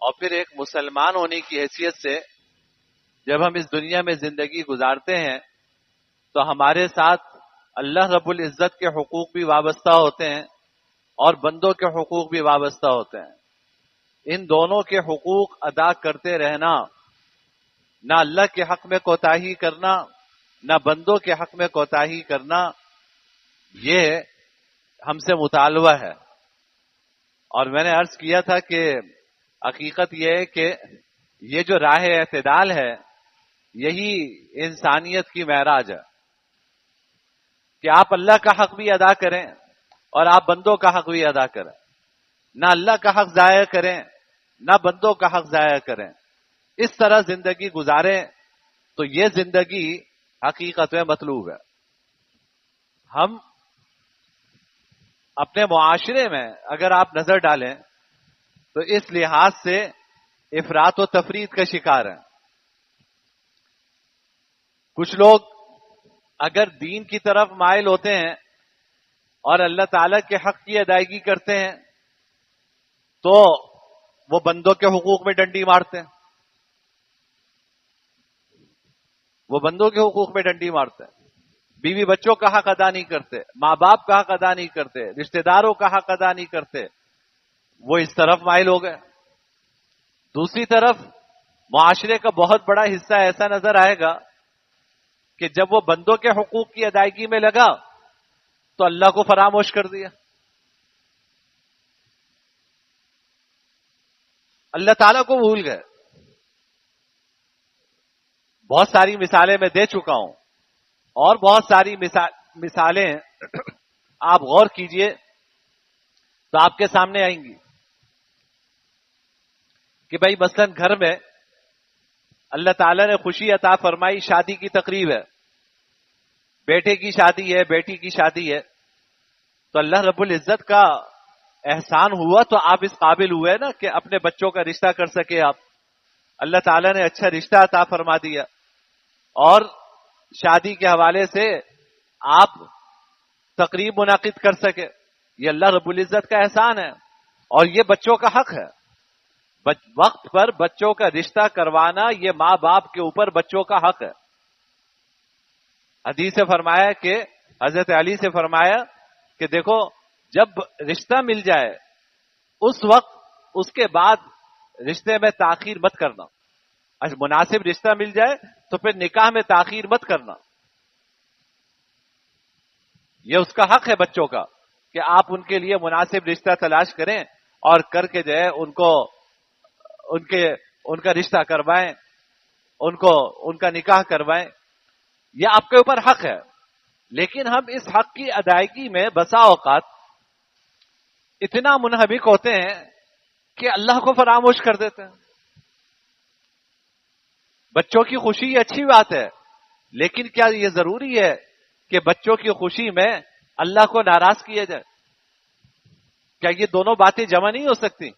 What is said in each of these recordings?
اور پھر ایک مسلمان ہونے کی حیثیت سے جب ہم اس دنیا میں زندگی گزارتے ہیں تو ہمارے ساتھ اللہ رب العزت کے حقوق بھی وابستہ ہوتے ہیں اور بندوں کے حقوق بھی وابستہ ہوتے ہیں۔ ان دونوں کے حقوق ادا کرتے رہنا، نہ اللہ کے حق میں کوتاہی کرنا نہ بندوں کے حق میں کوتاہی کرنا، یہ ہم سے مطالبہ ہے۔ اور میں نے عرض کیا تھا کہ حقیقت یہ ہے کہ یہ جو راہ اعتدال ہے یہی انسانیت کی معراج ہے کہ آپ اللہ کا حق بھی ادا کریں اور آپ بندوں کا حق بھی ادا کریں، نہ اللہ کا حق ضائع کریں نہ بندوں کا حق ضائع کریں، اس طرح زندگی گزاریں تو یہ زندگی حقیقت میں مطلوب ہے۔ ہم اپنے معاشرے میں اگر آپ نظر ڈالیں تو اس لحاظ سے افراط و تفریط کا شکار ہیں۔ کچھ لوگ اگر دین کی طرف مائل ہوتے ہیں اور اللہ تعالی کے حق کی ادائیگی کرتے ہیں تو وہ بندوں کے حقوق میں ڈنڈی مارتے ہیں، وہ بندوں کے حقوق میں ڈنڈی مارتے ہیں، بیوی بچوں کا حق ادا نہیں کرتے، ماں باپ کا حق ادا نہیں کرتے، رشتہ داروں کا حق ادا نہیں کرتے، وہ اس طرف مائل ہو گئے۔ دوسری طرف معاشرے کا بہت بڑا حصہ ایسا نظر آئے گا کہ جب وہ بندوں کے حقوق کی ادائیگی میں لگا تو اللہ کو فراموش کر دیا، اللہ تعالیٰ کو بھول گئے۔ بہت ساری مثالیں میں دے چکا ہوں اور بہت ساری مثالیں آپ غور کیجئے تو آپ کے سامنے آئیں گی کہ بھائی مثلاً گھر میں اللہ تعالیٰ نے خوشی عطا فرمائی، شادی کی تقریب ہے، بیٹے کی شادی ہے، بیٹی کی شادی ہے، تو اللہ رب العزت کا احسان ہوا تو آپ اس قابل ہوئے نا کہ اپنے بچوں کا رشتہ کر سکے آپ، اللہ تعالیٰ نے اچھا رشتہ عطا فرما دیا اور شادی کے حوالے سے آپ تقریب منعقد کر سکے، یہ اللہ رب العزت کا احسان ہے اور یہ بچوں کا حق ہے۔ وقت پر بچوں کا رشتہ کروانا یہ ماں باپ کے اوپر بچوں کا حق ہے۔ حدیث سے فرمایا کہ حضرت علی سے فرمایا کہ دیکھو جب رشتہ مل جائے اس وقت اس کے بعد رشتے میں تاخیر مت کرنا، مناسب رشتہ مل جائے تو پھر نکاح میں تاخیر مت کرنا، یہ اس کا حق ہے بچوں کا کہ آپ ان کے لیے مناسب رشتہ تلاش کریں اور کر کے جو ہے ان کا رشتہ کروائیں، ان کا نکاح کروائیں، یہ آپ کے اوپر حق ہے۔ لیکن ہم اس حق کی ادائیگی میں بسا اوقات اتنا منہمک ہوتے ہیں کہ اللہ کو فراموش کر دیتے ہیں۔ بچوں کی خوشی اچھی بات ہے، لیکن کیا یہ ضروری ہے کہ بچوں کی خوشی میں اللہ کو ناراض کیا جائے؟ کیا یہ دونوں باتیں جمع نہیں ہو سکتی؟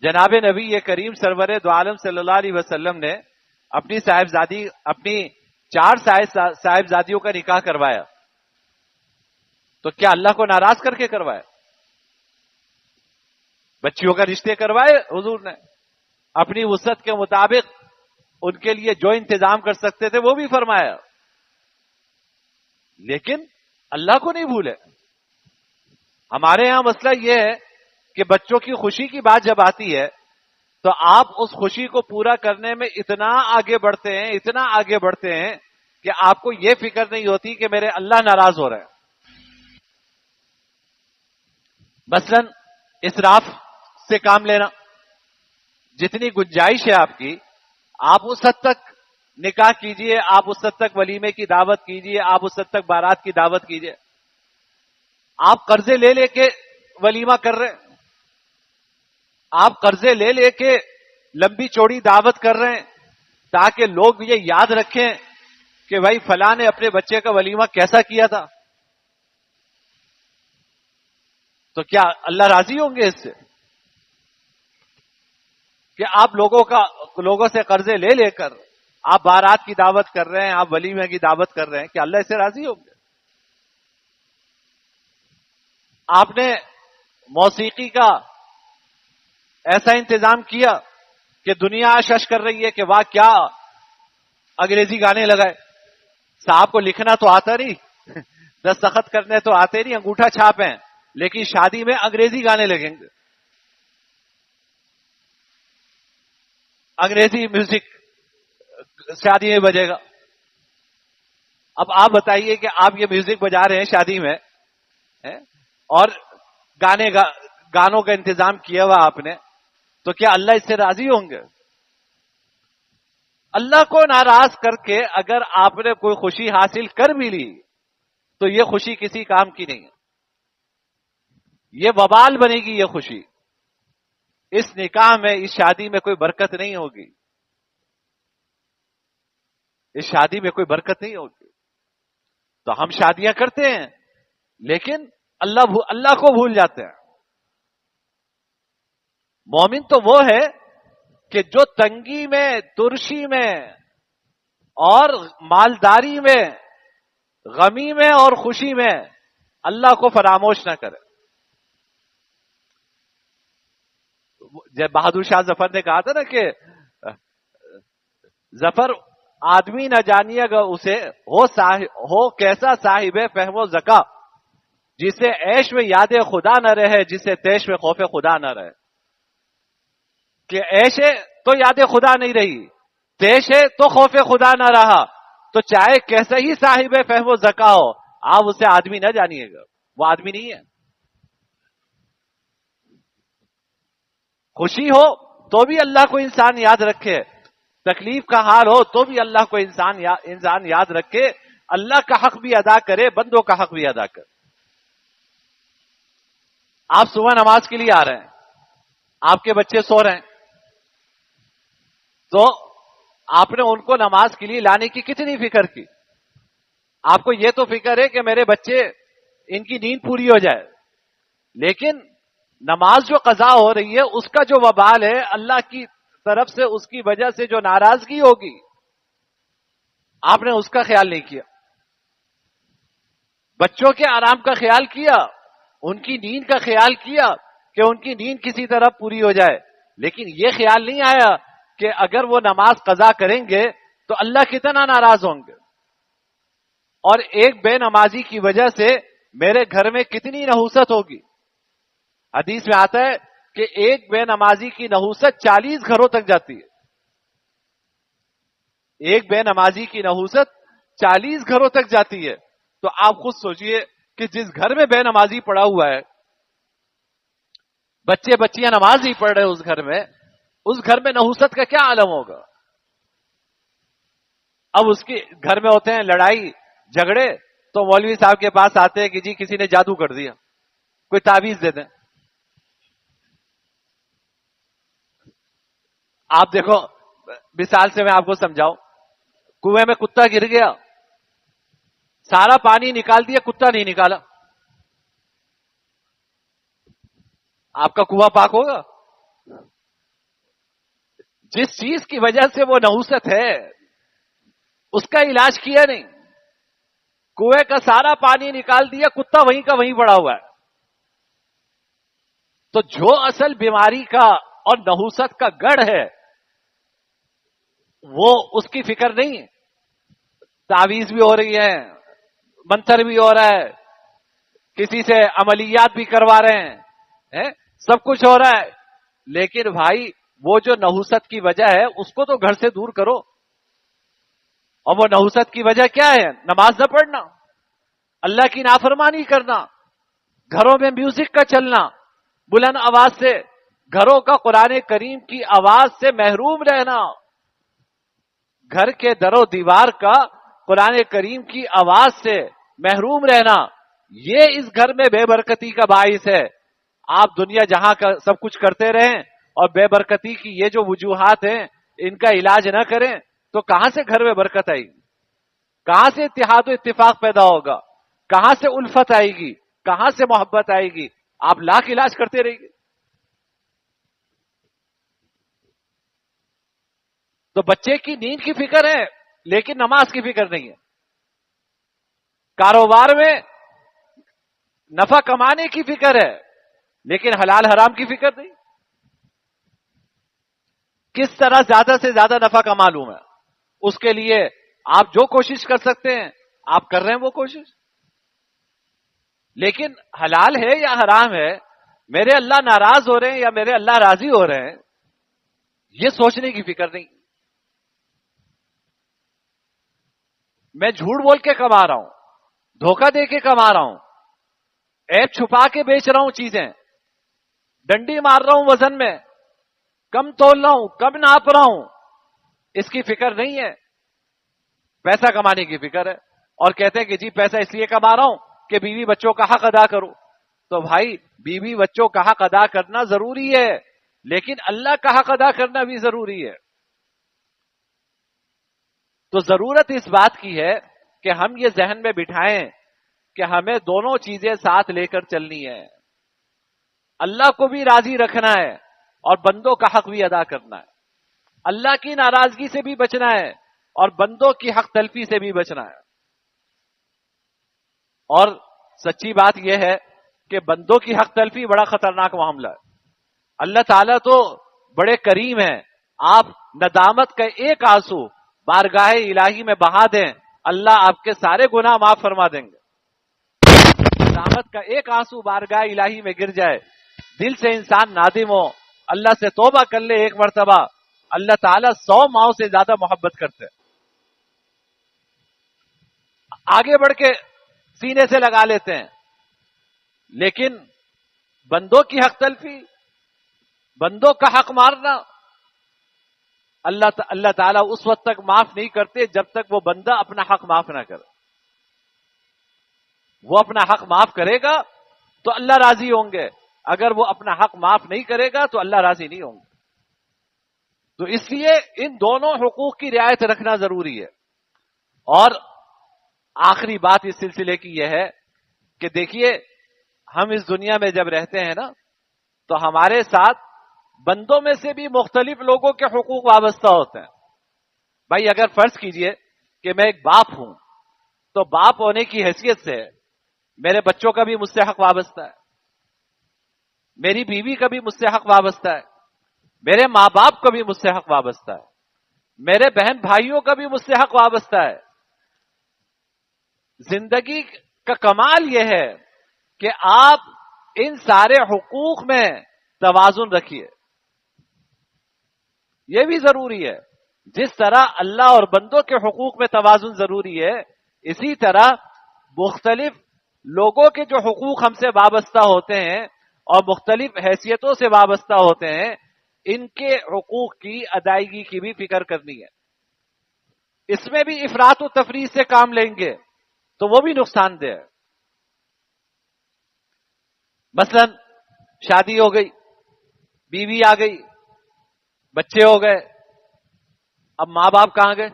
جناب نبی کریم سرور دو عالم صلی اللہ علیہ وسلم نے اپنی 4 صاحبزادیوں کا نکاح کروایا، تو کیا اللہ کو ناراض کر کے کروایا؟ بچیوں کا رشتے کروائے حضور نے، اپنی وسعت کے مطابق ان کے لیے جو انتظام کر سکتے تھے وہ بھی فرمایا، لیکن اللہ کو نہیں بھولے۔ ہمارے ہاں مسئلہ یہ ہے کہ بچوں کی خوشی کی بات جب آتی ہے تو آپ اس خوشی کو پورا کرنے میں اتنا آگے بڑھتے ہیں کہ آپ کو یہ فکر نہیں ہوتی کہ میرے اللہ ناراض ہو رہے ہیں۔ مثلا اسراف سے کام لینا، جتنی گنجائش ہے آپ کی، آپ اس حد تک نکاح کیجئے، آپ اس حد تک ولیمے کی دعوت کیجئے، آپ اس حد تک بارات کی دعوت کیجئے۔ آپ قرضے لے کے ولیمہ کر رہے ہیں، آپ قرضے لے کے لمبی چوڑی دعوت کر رہے ہیں تاکہ لوگ یہ یاد رکھیں کہ بھائی فلاں نے اپنے بچے کا ولیمہ کیسا کیا تھا، تو کیا اللہ راضی ہوں گے اس سے کہ آپ لوگوں سے قرضے لے کر آپ بارات کی دعوت کر رہے ہیں، آپ ولیمہ کی دعوت کر رہے ہیں؟ کہ اللہ اس سے راضی ہوں گے؟ آپ نے موسیقی کا ایسا انتظام کیا کہ دنیا آشش کر رہی ہے کہ واہ کیا انگریزی گانے لگائے. صاحب کو لکھنا تو آتا نہیں، دستخط کرنے تو آتے نہیں، انگوٹھا چھاپ ہیں، لیکن شادی میں انگریزی گانے لگیں گے، انگریزی میوزک شادی میں بجے گا. اب آپ بتائیے کہ آپ یہ میوزک بجا رہے ہیں شادی میں اور گانوں کا انتظام کیا ہوا آپ نے، تو کیا اللہ اس سے راضی ہوں گے؟ اللہ کو ناراض کر کے اگر آپ نے کوئی خوشی حاصل کر بھی لی تو یہ خوشی کسی کام کی نہیں ہے، یہ وبال بنے گی. یہ خوشی اس نکاح میں، اس شادی میں کوئی برکت نہیں ہوگی، اس شادی میں کوئی برکت نہیں ہوگی. تو ہم شادیاں کرتے ہیں لیکن اللہ کو بھول جاتے ہیں. مومن تو وہ ہے کہ جو تنگی میں، ترشی میں اور مالداری میں، غمی میں اور خوشی میں اللہ کو فراموش نہ کرے. جب بہادر شاہ ظفر نے کہا تھا نا کہ ظفر آدمی نہ جانیے گا اسے ہو کیسا صاحب فہم و ذکا، جسے عیش میں یاد خدا نہ رہے، جسے تیش میں خوف خدا نہ رہے. کہ عیش ہے تو یاد خدا نہیں رہی، تیش ہے تو خوف خدا نہ رہا، تو چاہے کیسا ہی صاحب فہم و ذکا ہو، آپ اسے آدمی نہ جانیے گا، وہ آدمی نہیں ہے. خوشی ہو تو بھی اللہ کو انسان یاد رکھے، تکلیف کا حال ہو تو بھی اللہ کو انسان یاد رکھے، اللہ کا حق بھی ادا کرے، بندوں کا حق بھی ادا کرے. آپ صبح نماز کے لیے آ رہے ہیں، آپ کے بچے سو رہے ہیں، تو آپ نے ان کو نماز کے لیے لانے کی کتنی فکر کی؟ آپ کو یہ تو فکر ہے کہ میرے بچے ان کی نیند پوری ہو جائے، لیکن نماز جو قضا ہو رہی ہے اس کا جو وبال ہے اللہ کی طرف سے، اس کی وجہ سے جو ناراضگی ہوگی، آپ نے اس کا خیال نہیں کیا. بچوں کے آرام کا خیال کیا، ان کی نیند کا خیال کیا کہ ان کی نیند کسی طرح پوری ہو جائے، لیکن یہ خیال نہیں آیا کہ اگر وہ نماز قضا کریں گے تو اللہ کتنا ناراض ہوں گے، اور ایک بے نمازی کی وجہ سے میرے گھر میں کتنی نحوست ہوگی. حدیث میں آتا ہے کہ ایک بے نمازی کی نحوست 40 گھروں تک جاتی ہے. ایک بے نمازی کی نحوست 40 گھروں تک جاتی ہے. تو آپ خود سوچئے کہ جس گھر میں بے نمازی پڑا ہوا ہے، بچے بچیاں نماز نہیں پڑھ رہے اس گھر میں نحوست کا کیا عالم ہوگا. اب اس کے گھر میں ہوتے ہیں لڑائی جھگڑے، تو مولوی صاحب کے پاس آتے ہیں کہ جی کسی نے جادو کر دیا، کوئی تعویذ دے دیں. آپ دیکھو، مثال سے میں آپ کو سمجھاؤں، کنویں میں کتا گر گیا، سارا پانی نکال دیا، کتا نہیں نکالا، آپ کا کنواں پاک ہوگا؟ جس چیز کی وجہ سے وہ نحوست ہے اس کا علاج کیا نہیں، کنویں کا سارا پانی نکال دیا، کتا وہیں کا وہیں پڑا ہوا ہے. تو جو اصل بیماری کا اور نحوست کا گڑھ ہے وہ اس کی فکر نہیں ہے. تعویذ بھی ہو رہی ہے، منتر بھی ہو رہا ہے، کسی سے عملیات بھی کروا رہے ہیں، سب کچھ ہو رہا ہے، لیکن بھائی وہ جو نحوست کی وجہ ہے اس کو تو گھر سے دور کرو. اور وہ نحوست کی وجہ کیا ہے؟ نماز نہ پڑھنا، اللہ کی نافرمانی کرنا، گھروں میں میوزک کا چلنا بلند آواز سے، گھروں کا قرآن کریم کی آواز سے محروم رہنا، گھر کے در و دیوار کا قرآن کریم کی آواز سے محروم رہنا، یہ اس گھر میں بے برکتی کا باعث ہے. آپ دنیا جہاں کا سب کچھ کرتے رہیں اور بے برکتی کی یہ جو وجوہات ہیں ان کا علاج نہ کریں تو کہاں سے گھر میں برکت آئے گی؟ کہاں سے اتحاد و اتفاق پیدا ہوگا؟ کہاں سے الفت آئے گی؟ کہاں سے محبت آئے گی؟ آپ لاکھ علاج کرتے رہیے. تو بچے کی نیند کی فکر ہے لیکن نماز کی فکر نہیں ہے. کاروبار میں نفع کمانے کی فکر ہے لیکن حلال حرام کی فکر نہیں. کس طرح زیادہ سے زیادہ نفع کا معلوم ہے. اس کے لیے آپ جو کوشش کر سکتے ہیں آپ کر رہے ہیں وہ کوشش. لیکن حلال ہے یا حرام ہے، میرے اللہ ناراض ہو رہے ہیں یا میرے اللہ راضی ہو رہے ہیں، یہ سوچنے کی فکر نہیں. میں جھوٹ بول کے کما رہا ہوں، دھوکہ دے کے کما رہا ہوں، عیب چھپا کے بیچ رہا ہوں چیزیں، ڈنڈی مار رہا ہوں وزن میں، کم تول رہا ہوں، کم ناپ رہا ہوں، اس کی فکر نہیں ہے. پیسہ کمانے کی فکر ہے. اور کہتے ہیں کہ جی پیسہ اس لیے کما رہا ہوں کہ بیوی بچوں کا حق ادا کروں. تو بھائی بیوی بچوں کا حق ادا کرنا ضروری ہے، لیکن اللہ کا حق ادا کرنا بھی ضروری ہے. تو ضرورت اس بات کی ہے کہ ہم یہ ذہن میں بٹھائیں کہ ہمیں دونوں چیزیں ساتھ لے کر چلنی ہے. اللہ کو بھی راضی رکھنا ہے اور بندوں کا حق بھی ادا کرنا ہے. اللہ کی ناراضگی سے بھی بچنا ہے اور بندوں کی حق تلفی سے بھی بچنا ہے. اور سچی بات یہ ہے کہ بندوں کی حق تلفی بڑا خطرناک معاملہ ہے. اللہ تعالیٰ تو بڑے کریم ہیں. آپ ندامت کا ایک آنسو بارگاہ الہی میں بہا دیں، اللہ آپ کے سارے گناہ معاف فرما دیں گے. ندامت کا ایک آنسو بارگاہ الہی میں گر جائے، دل سے انسان نادم ہو، اللہ سے توبہ کر لے ایک مرتبہ، اللہ تعالیٰ 100 ماؤں سے زیادہ محبت کرتے ہیں. آگے بڑھ کے سینے سے لگا لیتے ہیں. لیکن بندوں کی حق تلفی، بندوں کا حق مارنا، اللہ تعالیٰ اس وقت تک معاف نہیں کرتے جب تک وہ بندہ اپنا حق معاف نہ کرے. وہ اپنا حق معاف کرے گا تو اللہ راضی ہوں گے، اگر وہ اپنا حق معاف نہیں کرے گا تو اللہ راضی نہیں ہوں گے. تو اس لیے ان دونوں حقوق کی رعایت رکھنا ضروری ہے. اور آخری بات اس سلسلے کی یہ ہے کہ دیکھیے ہم اس دنیا میں جب رہتے ہیں نا تو ہمارے ساتھ بندوں میں سے بھی مختلف لوگوں کے حقوق وابستہ ہوتے ہیں. بھائی اگر فرض کیجئے کہ میں ایک باپ ہوں تو باپ ہونے کی حیثیت سے میرے بچوں کا بھی مجھ سے حق وابستہ ہے، میری بیوی کا بھی مجھ سے حق وابستہ ہے، میرے ماں باپ کا بھی مجھ سے حق وابستہ ہے، میرے بہن بھائیوں کا بھی مجھ سے حق وابستہ ہے. زندگی کا کمال یہ ہے کہ آپ ان سارے حقوق میں توازن رکھیے. یہ بھی ضروری ہے. جس طرح اللہ اور بندوں کے حقوق میں توازن ضروری ہے، اسی طرح مختلف لوگوں کے جو حقوق ہم سے وابستہ ہوتے ہیں اور مختلف حیثیتوں سے وابستہ ہوتے ہیں، ان کے حقوق کی ادائیگی کی بھی فکر کرنی ہے. اس میں بھی افراط و تفریط سے کام لیں گے تو وہ بھی نقصان دہ ہے. مثلا شادی ہو گئی، بیوی آ گئی، بچے ہو گئے، اب ماں باپ کہاں گئے؟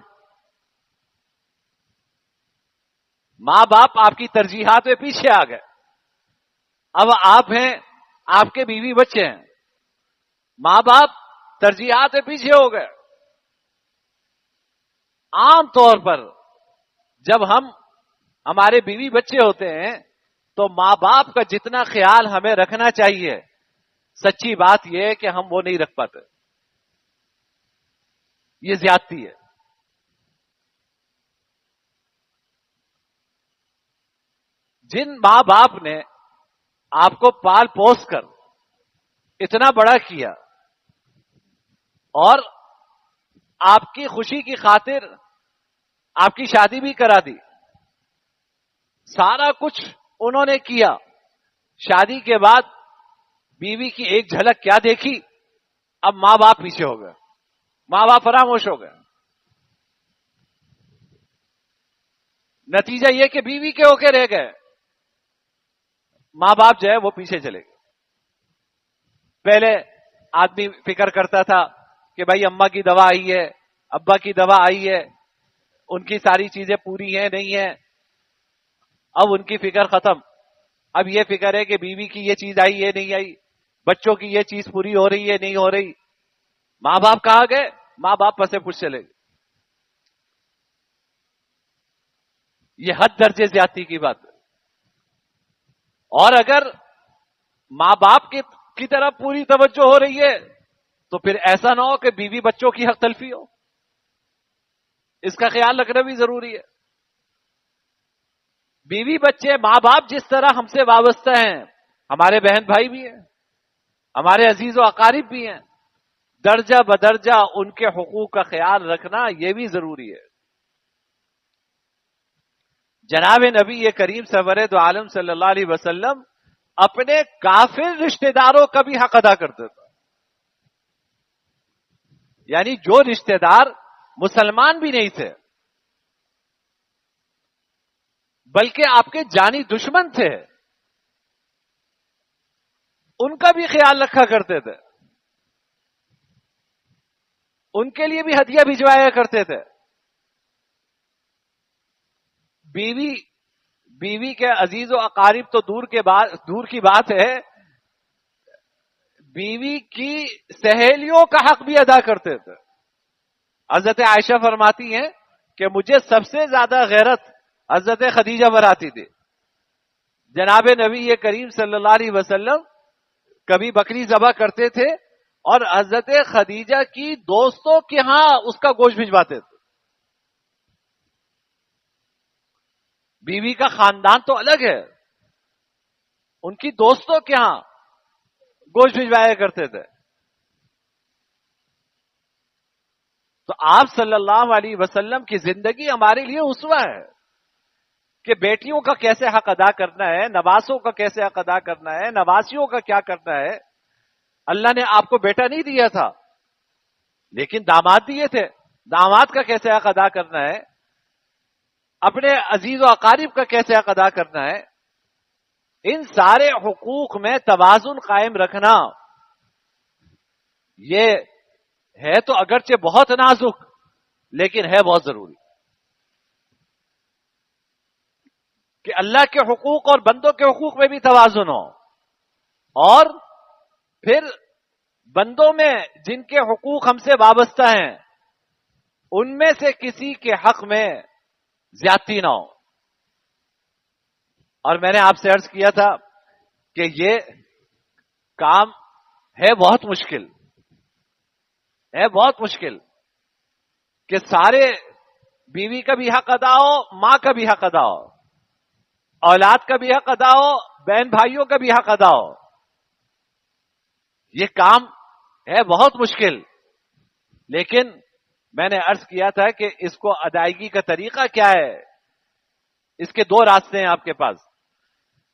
ماں باپ آپ کی ترجیحات میں پیچھے آ گئے. اب آپ ہیں، آپ کے بیوی بچے ہیں، ماں باپ ترجیحات میں پیچھے ہو گئے. عام طور پر جب ہمارے بیوی بچے ہوتے ہیں تو ماں باپ کا جتنا خیال ہمیں رکھنا چاہیے، سچی بات یہ ہے کہ ہم وہ نہیں رکھ پاتے. یہ زیادتی ہے. جن ماں باپ نے آپ کو پال پوس کر اتنا بڑا کیا اور آپ کی خوشی کی خاطر آپ کی شادی بھی کرا دی، سارا کچھ انہوں نے کیا، شادی کے بعد بیوی کی ایک جھلک کیا دیکھی، اب ماں باپ پیچھے ہو گئے، ماں باپ فراموش ہو گئے. نتیجہ یہ کہ بیوی کے ہو کے رہ گئے، ماں باپ جو ہے وہ پیچھے چلے گئے. پہلے آدمی فکر کرتا تھا کہ بھائی اماں کی دوا آئی ہے، ابا کی دوا آئی ہے، ان کی ساری چیزیں پوری ہیں نہیں ہیں. اب ان کی فکر ختم. اب یہ فکر ہے کہ بیوی کی یہ چیز آئی، یہ نہیں آئی، بچوں کی یہ چیز پوری ہو رہی ہے نہیں ہو رہی. ماں باپ کہاں گئے؟ ماں باپ پسے پوچھ چلے گئے. یہ حد درجے زیادتی کی بات ہے. اور اگر ماں باپ کی طرف پوری توجہ ہو رہی ہے تو پھر ایسا نہ ہو کہ بیوی بچوں کی حق تلفی ہو. اس کا خیال رکھنا بھی ضروری ہے. بیوی بچے ماں باپ جس طرح ہم سے وابستہ ہیں، ہمارے بہن بھائی بھی ہیں، ہمارے عزیز و اقارب بھی ہیں، درجہ بدرجہ ان کے حقوق کا خیال رکھنا یہ بھی ضروری ہے. جناب نبی کریم سرور دو عالم صلی اللہ علیہ وسلم اپنے کافر رشتہ داروں کا بھی حق ادا کرتے تھے. یعنی جو رشتہ دار مسلمان بھی نہیں تھے بلکہ آپ کے جانی دشمن تھے، ان کا بھی خیال رکھا کرتے تھے، ان کے لیے بھی ہدیہ بھجوایا کرتے تھے. بیوی کے عزیز و اقارب تو دور کی بات ہے، بیوی کی سہیلیوں کا حق بھی ادا کرتے تھے. حضرت عائشہ فرماتی ہیں کہ مجھے سب سے زیادہ غیرت حضرت خدیجہ پر آتی تھی. جناب نبی کریم صلی اللہ علیہ وسلم کبھی بکری ذبح کرتے تھے اور حضرت خدیجہ کی دوستوں کے ہاں اس کا گوشت بھجواتے تھے. بیوی کا خاندان تو الگ ہے، ان کی دوستوں کے ہاں گوشت بھجوایا کرتے تھے. تو آپ صلی اللہ علیہ وسلم کی زندگی ہمارے لیے اسوہ ہے کہ بیٹیوں کا کیسے حق ادا کرنا ہے، نواسوں کا کیسے حق ادا کرنا ہے، نواسیوں کا کیا کرنا ہے. اللہ نے آپ کو بیٹا نہیں دیا تھا لیکن داماد دیے تھے، داماد کا کیسے حق ادا کرنا ہے، اپنے عزیز و اقارب کا کیسے حق ادا کرنا ہے. ان سارے حقوق میں توازن قائم رکھنا یہ ہے تو اگرچہ بہت نازک لیکن ہے بہت ضروری کہ اللہ کے حقوق اور بندوں کے حقوق میں بھی توازن ہو، اور پھر بندوں میں جن کے حقوق ہم سے وابستہ ہیں ان میں سے کسی کے حق میں زیادتی نہ ہو. اور میں نے آپ سے عرض کیا تھا کہ یہ کام ہے بہت مشکل، ہے بہت مشکل کہ سارے بیوی کا بھی حق ادا ہو، ماں کا بھی حق ادا ہو، اولاد کا بھی حق ادا ہو، بہن بھائیوں کا بھی حق ادا ہو. یہ کام ہے بہت مشکل، لیکن میں نے عرض کیا تھا کہ اس کو ادائیگی کا طریقہ کیا ہے. اس کے دو راستے ہیں آپ کے پاس.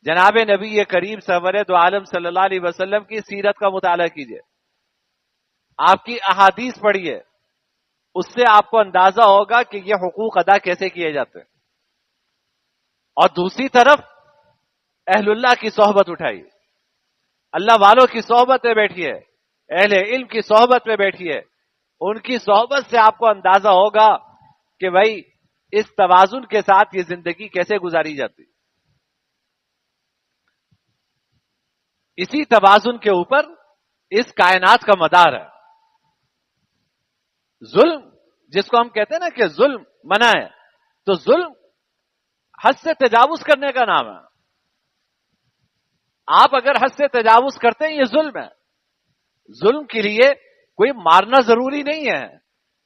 جناب نبی کریم سرور دو عالم صلی اللہ علیہ وسلم کی سیرت کا مطالعہ کیجئے، آپ کی احادیث پڑھیے، اس سے آپ کو اندازہ ہوگا کہ یہ حقوق ادا کیسے کیے جاتے ہیں. اور دوسری طرف اہل اللہ کی صحبت اٹھائیے، اللہ والوں کی صحبت میں بیٹھیے، اہل علم کی صحبت میں بیٹھیے. ان کی صحبت سے آپ کو اندازہ ہوگا کہ بھائی اس توازن کے ساتھ یہ زندگی کیسے گزاری جاتی. اسی توازن کے اوپر اس کائنات کا مدار ہے. ظلم جس کو ہم کہتے ہیں نا کہ ظلم منع ہے، تو ظلم حد سے تجاوز کرنے کا نام ہے. آپ اگر حد سے تجاوز کرتے ہیں یہ ظلم ہے. ظلم کے لیے کوئی مارنا ضروری نہیں ہے،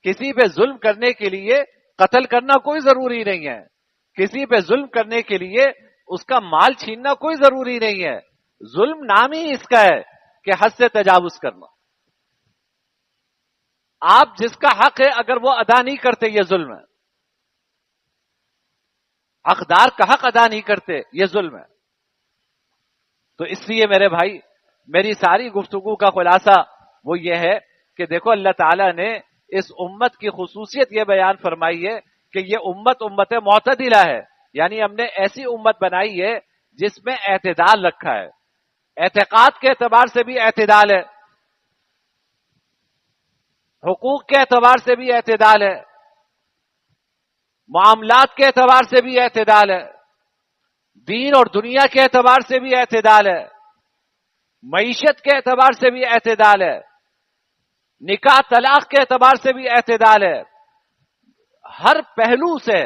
کسی پہ ظلم کرنے کے لیے قتل کرنا کوئی ضروری نہیں ہے، کسی پہ ظلم کرنے کے لیے اس کا مال چھیننا کوئی ضروری نہیں ہے. ظلم نام ہی اس کا ہے کہ حد سے تجاوز کرنا. آپ جس کا حق ہے اگر وہ ادا نہیں کرتے یہ ظلم ہے، حقدار کا حق ادا نہیں کرتے یہ ظلم ہے. تو اس لیے میرے بھائی میری ساری گفتگو کا خلاصہ وہ یہ ہے کہ دیکھو اللہ تعالیٰ نے اس امت کی خصوصیت یہ بیان فرمائی ہے کہ یہ امت معتدلہ ہے، یعنی ہم نے ایسی امت بنائی ہے جس میں اعتدال رکھا ہے. اعتقاد کے اعتبار سے بھی اعتدال ہے، حقوق کے اعتبار سے بھی اعتدال ہے، معاملات کے اعتبار سے بھی اعتدال ہے، دین اور دنیا کے اعتبار سے بھی اعتدال ہے، معیشت کے اعتبار سے بھی اعتدال ہے، نکاح طلاق کے اعتبار سے بھی اعتدال ہے. ہر پہلو سے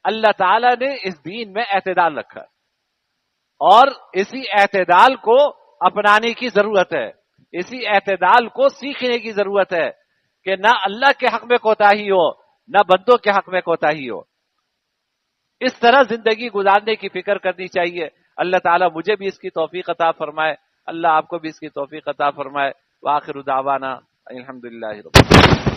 اللہ تعالیٰ نے اس دین میں اعتدال رکھا ہے اور اسی اعتدال کو اپنانے کی ضرورت ہے. اسی اعتدال کو سیکھنے کی ضرورت ہے کہ نہ اللہ کے حق میں کوتاہی ہو نہ بندوں کے حق میں کوتاہی ہو. اس طرح زندگی گزارنے کی فکر کرنی چاہیے. اللہ تعالیٰ مجھے بھی اس کی توفیق عطا فرمائے, اللہ آپ کو بھی اس کی توفیق عطا فرمائے. وآخر دعوانا الحمدللہ رب العالمین.